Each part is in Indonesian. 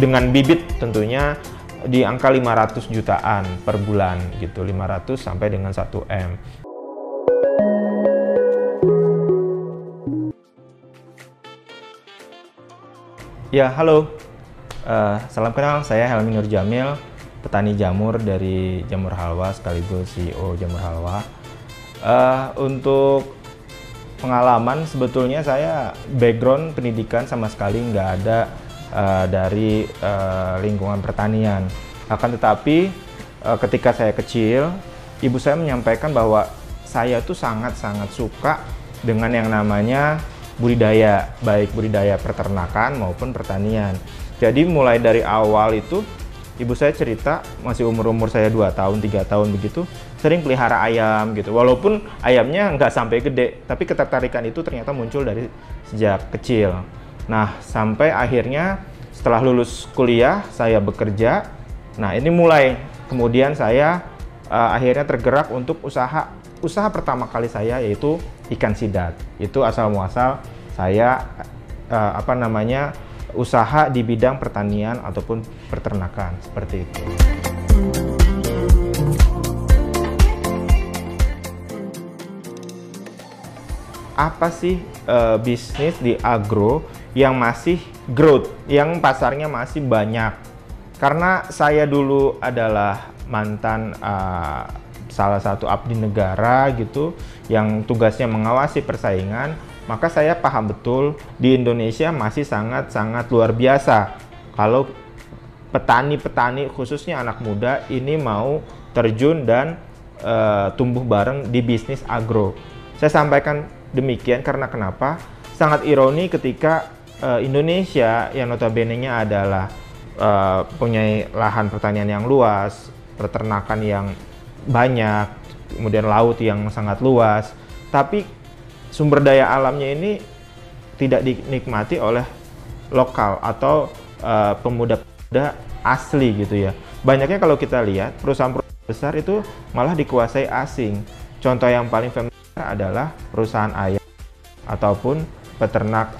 dengan bibit tentunya di angka 500 jutaan per bulan gitu, 500 sampai dengan 1 M. Ya, halo. Salam kenal, saya Helmi Nur Jamil, petani jamur dari Jamur Halwa sekaligus CEO Jamur Halwa. Untuk pengalaman, sebetulnya saya background pendidikan sama sekali nggak ada dari lingkungan pertanian. Akan tetapi ketika saya kecil, ibu saya menyampaikan bahwa saya tuh sangat-sangat suka dengan yang namanya budidaya, baik budidaya peternakan maupun pertanian. Jadi mulai dari awal itu ibu saya cerita, masih umur saya 2 tahun, 3 tahun begitu, sering pelihara ayam gitu. Walaupun ayamnya nggak sampai gede, tapi ketertarikan itu ternyata muncul dari sejak kecil. Nah, sampai akhirnya setelah lulus kuliah, saya bekerja. Nah, ini mulai kemudian saya akhirnya tergerak untuk usaha pertama kali saya, yaitu ikan sidat. Itu asal muasal saya usaha di bidang pertanian ataupun peternakan, seperti itu. Apa sih bisnis di agro yang masih growth, yang pasarnya masih banyak? Karena saya dulu adalah mantan salah satu abdi negara gitu, yang tugasnya mengawasi persaingan, maka saya paham betul di Indonesia masih sangat-sangat luar biasa kalau petani-petani khususnya anak muda ini mau terjun dan tumbuh bareng di bisnis agro. Saya sampaikan demikian karena kenapa? Sangat ironi ketika Indonesia yang notabene-nya adalah punya lahan pertanian yang luas, peternakan yang banyak, kemudian laut yang sangat luas, tapi sumber daya alamnya ini tidak dinikmati oleh lokal atau pemuda-pemuda asli gitu ya. Banyaknya kalau kita lihat perusahaan-perusahaan besar itu malah dikuasai asing. Contoh yang paling familiar adalah perusahaan ayam ataupun peternak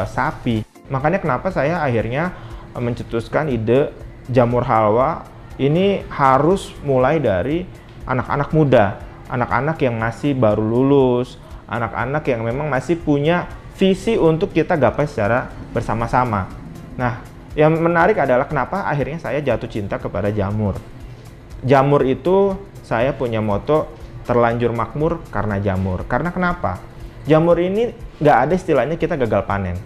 sapi. Makanya kenapa saya akhirnya mencetuskan ide Jamur Halwa ini harus mulai dari anak-anak muda, anak-anak yang masih baru lulus, anak-anak yang memang masih punya visi untuk kita gapai secara bersama-sama. Nah, yang menarik adalah kenapa akhirnya saya jatuh cinta kepada jamur. Jamur itu saya punya moto terlanjur makmur karena jamur. Karena kenapa? Jamur ini nggak ada istilahnya kita gagal panen.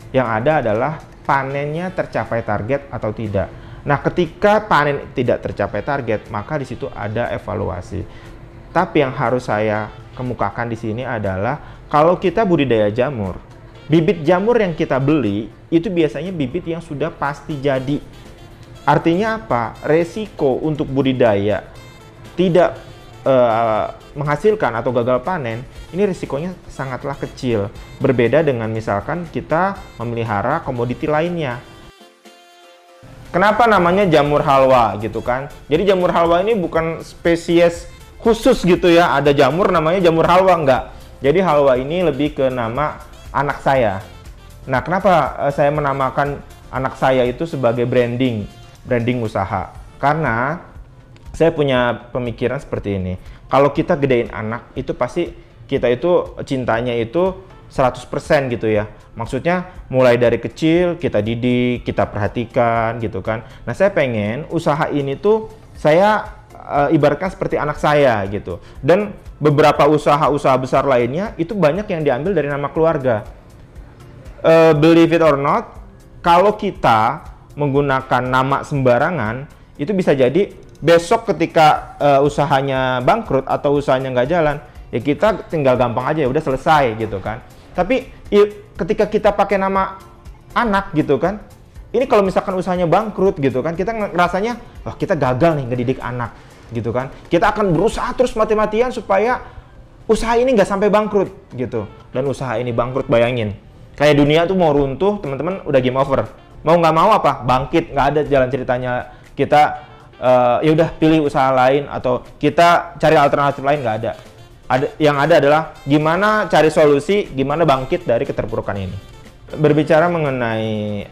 Yang ada adalah panennya tercapai target atau tidak. Nah, ketika panen tidak tercapai target, maka di situ ada evaluasi. Tapi yang harus saya kemukakan di sini adalah kalau kita budidaya jamur, bibit jamur yang kita beli itu biasanya bibit yang sudah pasti jadi. Artinya apa? Resiko untuk budidaya tidak menghasilkan atau gagal panen, ini risikonya sangatlah kecil. Berbeda dengan misalkan kita memelihara komoditi lainnya. Kenapa namanya Jamur Halwa gitu kan? Jadi Jamur Halwa ini bukan spesies khusus gitu ya, ada jamur namanya Jamur Halwa, enggak. Jadi Halwa ini lebih ke nama anak saya. Nah, kenapa saya menamakan anak saya itu sebagai branding usaha? Karena saya punya pemikiran seperti ini. Kalau kita gedein anak, itu pasti kita itu cintanya itu 100% gitu ya. Maksudnya mulai dari kecil kita didik, kita perhatikan gitu kan. Nah, saya pengen usaha ini tuh saya ibaratkan seperti anak saya gitu. Dan beberapa usaha-usaha besar lainnya itu banyak yang diambil dari nama keluarga. Believe it or not, kalau kita menggunakan nama sembarangan, itu bisa jadi besok ketika usahanya bangkrut atau usahanya nggak jalan, ya kita tinggal gampang aja, ya udah selesai gitu kan. Tapi ketika kita pakai nama anak gitu kan, ini kalau misalkan usahanya bangkrut gitu kan, kita ngerasanya, wah kita gagal nih ngedidik anak gitu kan. Kita akan berusaha terus mati-matian supaya usaha ini nggak sampai bangkrut gitu. Dan usaha ini bangkrut, bayangin. Kayak dunia tuh mau runtuh, teman-teman, udah game over. Mau nggak mau apa? Bangkit, nggak ada jalan ceritanya. Kita ya udah pilih usaha lain atau kita cari alternatif lain, nggak ada. Yang ada adalah gimana cari solusi, gimana bangkit dari keterpurukan ini. Berbicara mengenai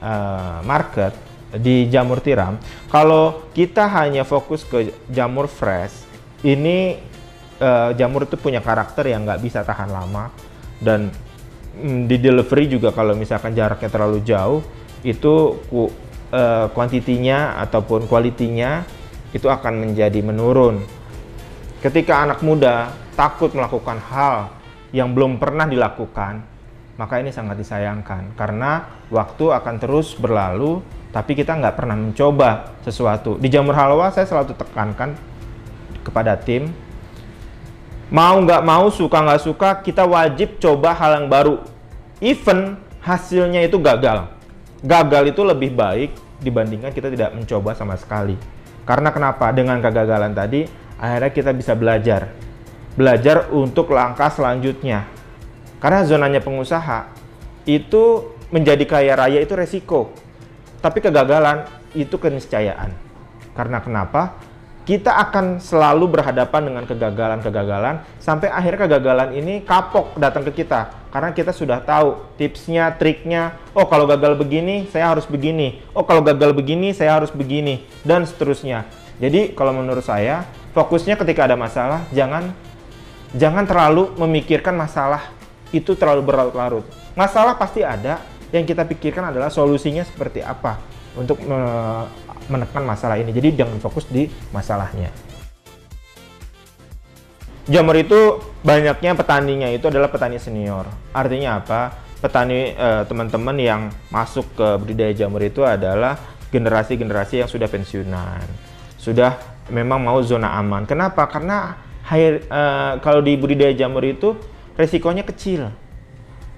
market, di jamur tiram, kalau kita hanya fokus ke jamur fresh, ini jamur itu punya karakter yang nggak bisa tahan lama, dan di delivery juga kalau misalkan jaraknya terlalu jauh, itu kuantitinya ataupun kualitinya itu akan menjadi menurun. Ketika anak muda takut melakukan hal yang belum pernah dilakukan, maka ini sangat disayangkan, karena waktu akan terus berlalu, tapi kita nggak pernah mencoba sesuatu. Di jamur halwa saya selalu tekankan kepada tim, mau nggak mau, suka nggak suka, kita wajib coba hal yang baru. Even hasilnya itu gagal. Gagal itu lebih baik dibandingkan kita tidak mencoba sama sekali. Karena kenapa? Dengan kegagalan tadi, akhirnya kita bisa belajar. Belajar untuk langkah selanjutnya. Karena zonanya pengusaha, itu menjadi kaya raya itu resiko. Tapi kegagalan itu keniscayaan. Karena kenapa? Kita akan selalu berhadapan dengan kegagalan-kegagalan sampai akhirnya kegagalan ini kapok datang ke kita. Karena kita sudah tahu tipsnya, triknya. Oh, kalau gagal begini, saya harus begini. Oh, kalau gagal begini, saya harus begini. Dan seterusnya. Jadi, kalau menurut saya, fokusnya ketika ada masalah, jangan terlalu memikirkan masalah itu terlalu berlarut-larut. Masalah pasti ada, yang kita pikirkan adalah solusinya seperti apa untuk menekan masalah ini. Jadi jangan fokus di masalahnya. Jamur itu banyaknya petaninya itu adalah petani senior. Artinya apa? Petani teman-teman yang masuk ke budidaya jamur itu adalah generasi-generasi yang sudah pensiunan. Sudah memang mau zona aman. Kenapa? Karena kalau di budidaya jamur itu resikonya kecil.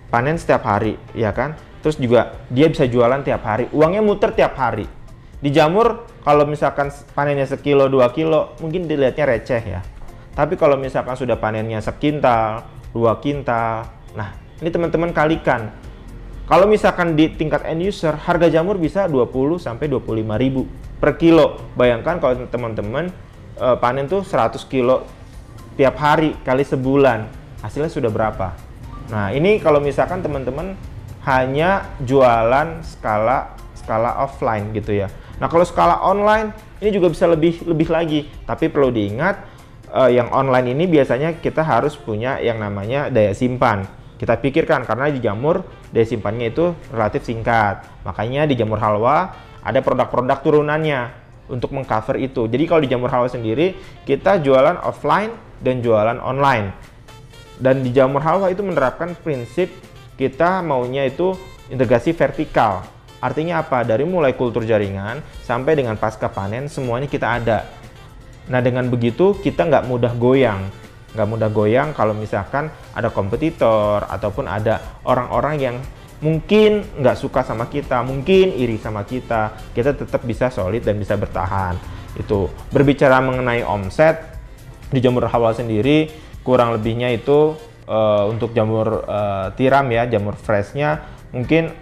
Panen setiap hari, ya kan? Terus juga dia bisa jualan tiap hari. Uangnya muter tiap hari. Di jamur, kalau misalkan panennya sekilo, 2 kilo, mungkin dilihatnya receh ya. Tapi kalau misalkan sudah panennya sekintal, 2 kintal, nah ini teman-teman kalikan. Kalau misalkan di tingkat end user, harga jamur bisa 20 sampai 25 ribu per kilo. Bayangkan kalau teman-teman panen tuh 100 kilo tiap hari kali sebulan, hasilnya sudah berapa? Nah ini kalau misalkan teman-teman hanya jualan skala offline gitu ya. Nah kalau skala online ini juga bisa lebih lagi, tapi perlu diingat yang online ini biasanya kita harus punya yang namanya daya simpan. Kita pikirkan karena di jamur daya simpannya itu relatif singkat, makanya di jamur halwa ada produk-produk turunannya untuk mengcover itu. Jadi kalau di jamur halwa sendiri kita jualan offline dan jualan online. Dan di jamur halwa itu menerapkan prinsip kita maunya itu integrasi vertikal. Artinya apa? Dari mulai kultur jaringan sampai dengan pasca panen semuanya kita ada. Nah dengan begitu kita nggak mudah goyang. Nggak mudah goyang kalau misalkan ada kompetitor ataupun ada orang-orang yang mungkin nggak suka sama kita, mungkin iri sama kita. Kita tetap bisa solid dan bisa bertahan. Itu berbicara mengenai omset di jamur halwa sendiri kurang lebihnya itu untuk jamur tiram ya, jamur freshnya mungkin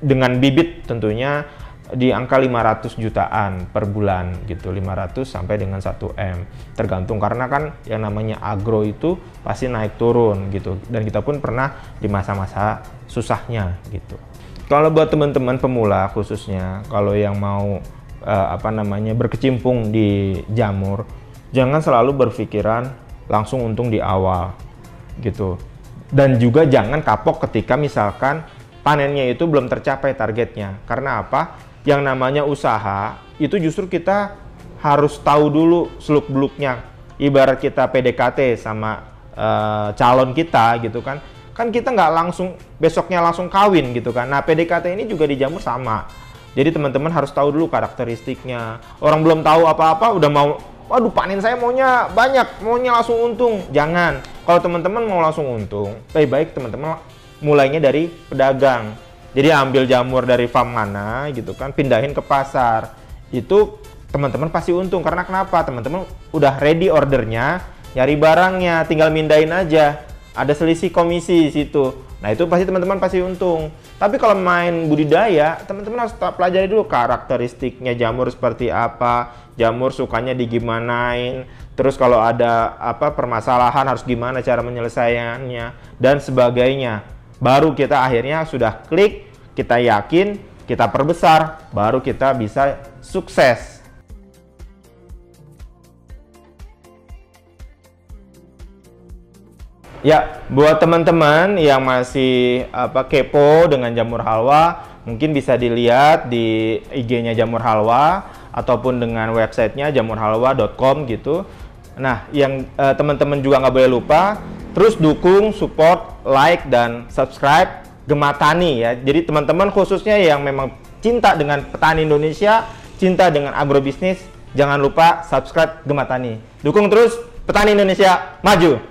dengan bibit tentunya di angka 500 jutaan per bulan gitu, 500 sampai dengan 1M tergantung, karena kan yang namanya agro itu pasti naik turun gitu, dan kita pun pernah di masa-masa susahnya gitu. Kalau buat teman-teman pemula khususnya, kalau yang mau berkecimpung di jamur, jangan selalu berpikiran langsung untung di awal gitu, dan juga jangan kapok ketika misalkan panennya itu belum tercapai targetnya. Karena apa? Yang namanya usaha itu justru kita harus tahu dulu seluk-beluknya. Ibarat kita PDKT sama calon kita gitu kan, kita nggak langsung besoknya langsung kawin gitu kan. Nah PDKT ini juga di jamur sama. Jadi teman-teman harus tahu dulu karakteristiknya. Orang belum tahu apa-apa udah mau, waduh panen saya maunya banyak, maunya langsung untung. Jangan. Kalau teman-teman mau langsung untung, lebih baik teman-teman mulainya dari pedagang. Jadi ambil jamur dari farm mana gitu kan, pindahin ke pasar. Itu teman-teman pasti untung. Karena kenapa? Teman-teman udah ready ordernya, nyari barangnya, tinggal mindahin aja. Ada selisih komisi di situ. Nah itu pasti teman-teman pasti untung. Tapi kalau main budidaya, teman-teman harus pelajari dulu karakteristiknya jamur seperti apa, jamur sukanya digimanain, terus kalau ada permasalahan harus gimana cara menyelesaikannya dan sebagainya. Baru kita akhirnya sudah klik, kita yakin, kita perbesar, baru kita bisa sukses. Ya, buat teman-teman yang masih kepo dengan jamur halwa, mungkin bisa dilihat di IG-nya Jamur Halwa ataupun dengan websitenya jamurhalwa.com gitu. Nah, yang teman-teman juga nggak boleh lupa, terus dukung, support, like, dan subscribe Gema Tani ya. Jadi teman-teman khususnya yang memang cinta dengan petani Indonesia, cinta dengan agrobisnis, jangan lupa subscribe Gema Tani. Dukung terus petani Indonesia maju.